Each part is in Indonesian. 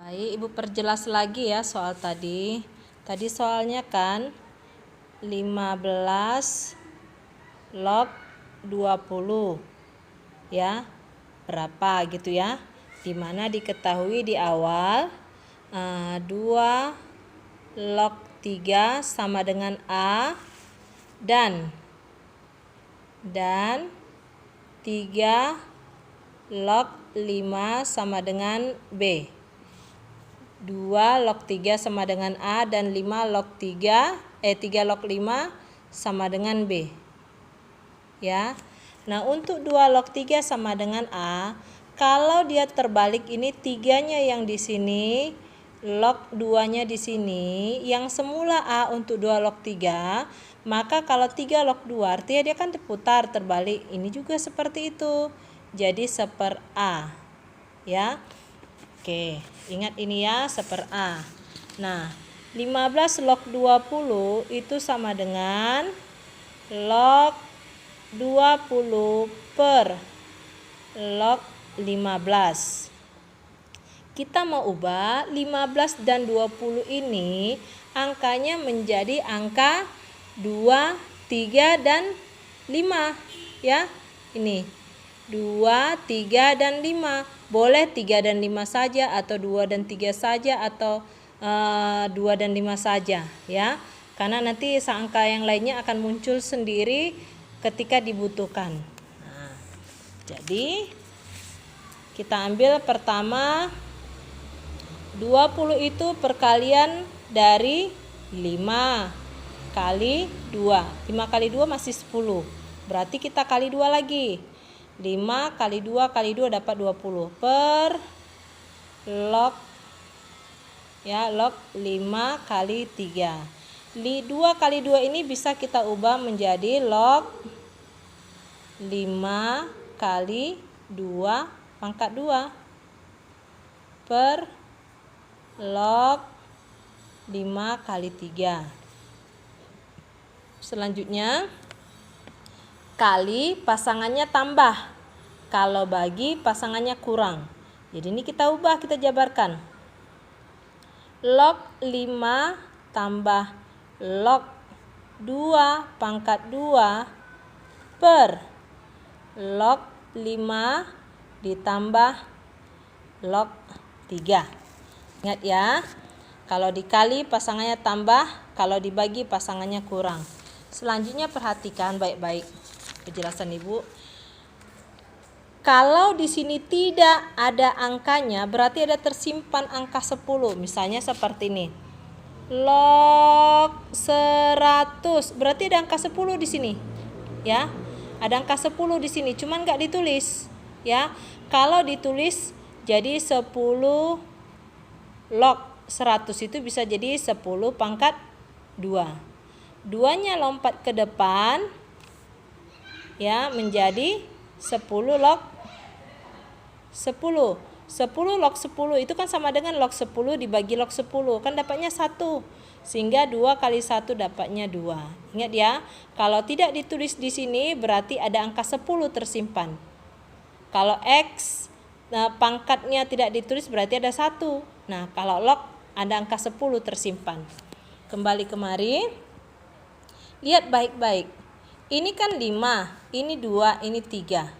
Baik, Ibu perjelas lagi ya soal tadi. Tadi soalnya kan 15 log 20 ya. Berapa gitu ya. Dimana diketahui di awal 2 log 3 sama dengan A dan 3 log 5 sama dengan B. 2 log 3 sama dengan A dan 3 log 5 sama dengan B. Ya. Nah, untuk 2 log 3 sama dengan A, kalau dia terbalik ini 3-nya yang di sini, log 2-nya di sini, yang semula A untuk 2 log 3, maka kalau 3 log 2 artinya dia kan diputar terbalik. Ini juga seperti itu. Jadi seper A. Ya. Oke, ingat ini ya, seper A. Nah, 15 log 20 itu sama dengan log 20 per log 15. Kita mau ubah 15 dan 20 ini angkanya menjadi angka 2, 3, dan 5. Ya, ini 2, 3, dan 5. Boleh 3 dan 5 saja, atau 2 dan 3 saja, atau 2 dan 5 saja ya. Karena nanti angka yang lainnya akan muncul sendiri ketika dibutuhkan. Nah, jadi kita ambil pertama 20 itu perkalian dari 5 kali 2. 5 kali 2 masih 10. Berarti kita kali 2 lagi. 5 kali 2 kali 2 dapat 20 per log ya, log 5 kali 3. 2 kali 2 ini bisa kita ubah menjadi log 5 kali 2 pangkat 2 per log 5 kali 3. Selanjutnya kali pasangannya tambah, kalau bagi pasangannya kurang. Jadi ini kita ubah, kita jabarkan. Log 5 tambah log 2 pangkat 2 per log 5 ditambah log 3. Ingat ya, kalau dikali pasangannya tambah, kalau dibagi pasangannya kurang. Selanjutnya perhatikan baik-baik penjelasan Ibu. Kalau di sini tidak ada angkanya, berarti ada tersimpan angka 10. Misalnya seperti ini. Log 100, berarti ada angka 10 di sini. Ya. Ada angka 10 di sini, cuman enggak ditulis, ya. Kalau ditulis jadi 10 log 100 itu bisa jadi 10 pangkat 2. 2-nya lompat ke depan ya, menjadi 10 log 10. 10 log 10 itu kan sama dengan log 10 dibagi log 10, kan dapatnya 1. Sehingga 2 kali 1 dapatnya 2. Ingat ya, kalau tidak ditulis di sini berarti ada angka 10 tersimpan. Kalau X pangkatnya tidak ditulis berarti ada 1. Nah, kalau log ada angka 10 tersimpan. Kembali kemari. Lihat baik-baik. Ini kan 5, ini 2, ini 3.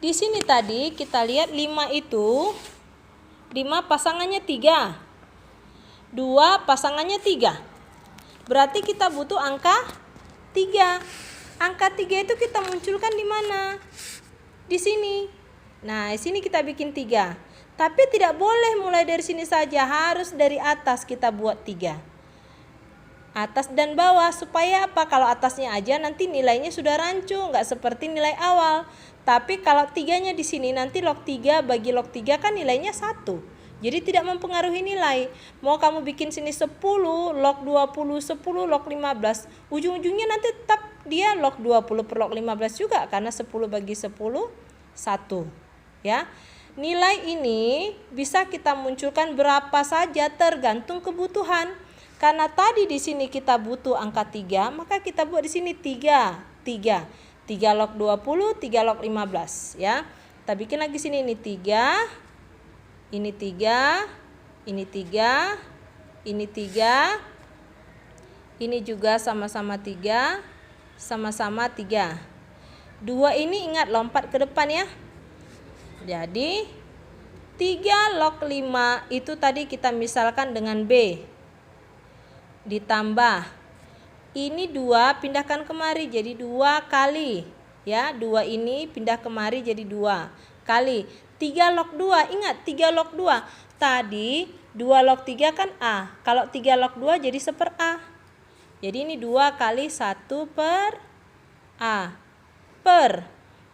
Di sini tadi kita lihat 5 itu 5 pasangannya 3. 2 pasangannya 3. Berarti kita butuh angka 3. Angka 3 itu kita munculkan di mana? Di sini. Nah, di sini kita bikin 3. Tapi tidak boleh mulai dari sini saja, harus dari atas kita buat 3. Atas dan bawah, supaya apa? Kalau atasnya aja nanti nilainya sudah rancu, nggak seperti nilai awal. Tapi kalau 3-nya di sini nanti log 3 bagi log 3 kan nilainya 1. Jadi tidak mempengaruhi nilai. Mau kamu bikin sini 10 log 20, 10 log 15, ujung-ujungnya nanti tetap dia log 20 per log 15 juga, karena 10 bagi 10 1. Ya. Nilai ini bisa kita munculkan berapa saja tergantung kebutuhan. Karena tadi di sini kita butuh angka 3, maka kita buat di sini 3. 3 log 20, 3 log 15 ya. Kita bikin lagi sini ini 3. Ini 3, Ini 3, ini 3, ini juga sama-sama 3, sama-sama 3. 2 ini ingat lompat ke depan ya. Jadi 3 log 5 itu tadi kita misalkan dengan B. Ditambah ini 2 pindahkan kemari jadi 2 kali. Ya, 2 ini pindah kemari jadi 2 kali 3 log 2. Ingat 3 log 2. Tadi 2 log 3 kan A. Kalau 3 log 2 jadi 1/A. Jadi ini 2 kali 1 per A. Per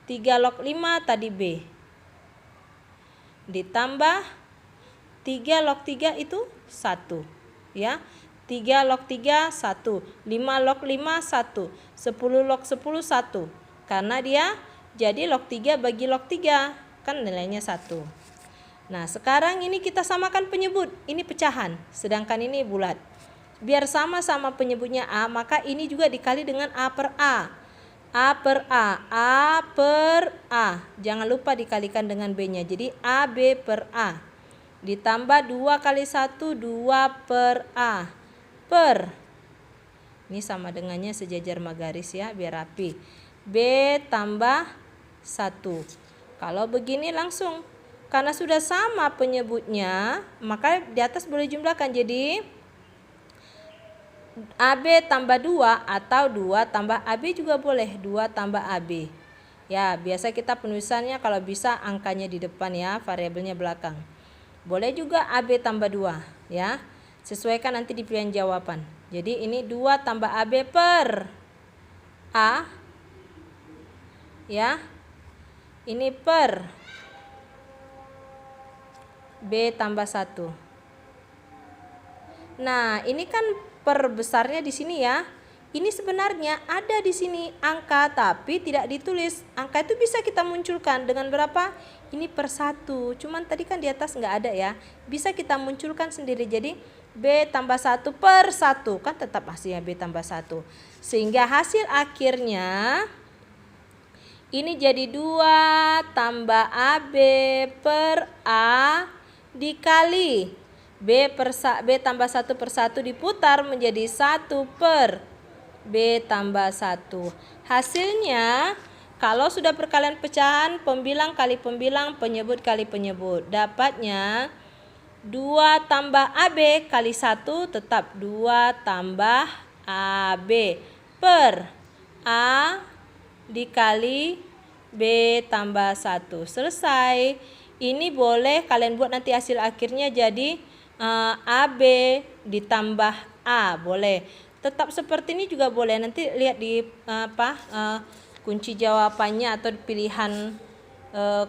3 log 5 tadi B. Ditambah 3 log 3 itu 1. Ya. 3 log 3 1. 5 log 5 1. 10 log 10 1. Karena dia jadi log 3 bagi log 3. Kan nilainya 1. Nah, sekarang ini kita samakan penyebut. Ini pecahan, sedangkan ini bulat. Biar sama-sama penyebutnya A, maka ini juga dikali dengan A per A. A per A. A per A. Jangan lupa dikalikan dengan B-nya. Jadi AB per A. Ditambah 2 kali 1, 2 per A. Per. Ini sama dengannya sejajar magaris ya, biar rapi. B tambah 1. Kalau begini langsung. Karena sudah sama penyebutnya, maka di atas boleh jumlahkan. Jadi AB tambah 2 atau 2 tambah AB juga boleh. 2 tambah AB. Ya, biasa kita penulisannya kalau bisa angkanya di depan ya, variabelnya belakang. Boleh juga AB tambah 2 ya. Sesuaikan nanti di pilihan jawaban. Jadi ini 2 tambah AB per A. Ya. Ini per B tambah 1. Nah, ini kan per besarnya di sini ya. Ini sebenarnya ada di sini angka tapi tidak ditulis. Angka itu bisa kita munculkan dengan berapa? Ini per 1. Cuman tadi kan di atas nggak ada ya. Bisa kita munculkan sendiri. Jadi B tambah 1 per 1. Kan tetap hasilnya B tambah 1. Sehingga hasil akhirnya ini jadi 2 tambah AB per A dikali B tambah 1 per 1 diputar menjadi 1 per B tambah 1. Hasilnya kalau sudah perkalian pecahan, pembilang kali pembilang, penyebut kali penyebut. Dapatnya 2 tambah AB kali 1 tetap 2 tambah AB per A dikali B tambah 1. Selesai. Ini boleh kalian buat nanti hasil akhirnya jadi AB ditambah A. Boleh. Tetap seperti ini juga boleh. Nanti lihat di kunci jawabannya atau pilihan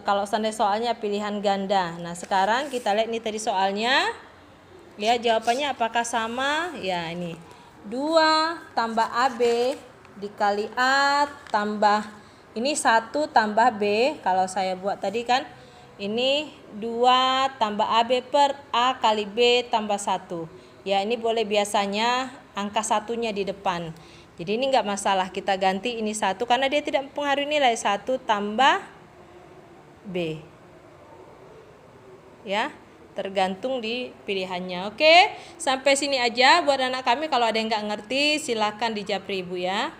kalau seandainya soalnya pilihan ganda. Nah, sekarang kita lihat ini tadi soalnya. Ya, jawabannya apakah sama? Ya, ini. 2 tambah AB dikali A tambah ini 1 tambah B. Kalau saya buat tadi kan ini 2 tambah AB per A kali B tambah 1. Ya, ini boleh biasanya angka satunya di depan. Jadi ini enggak masalah, kita ganti ini 1 karena dia tidak mempengaruhi nilai. 1 tambah B. Ya, tergantung di pilihannya. Oke, sampai sini aja buat anak kami. Kalau ada yang nggak ngerti silahkan dijapri ibu ya.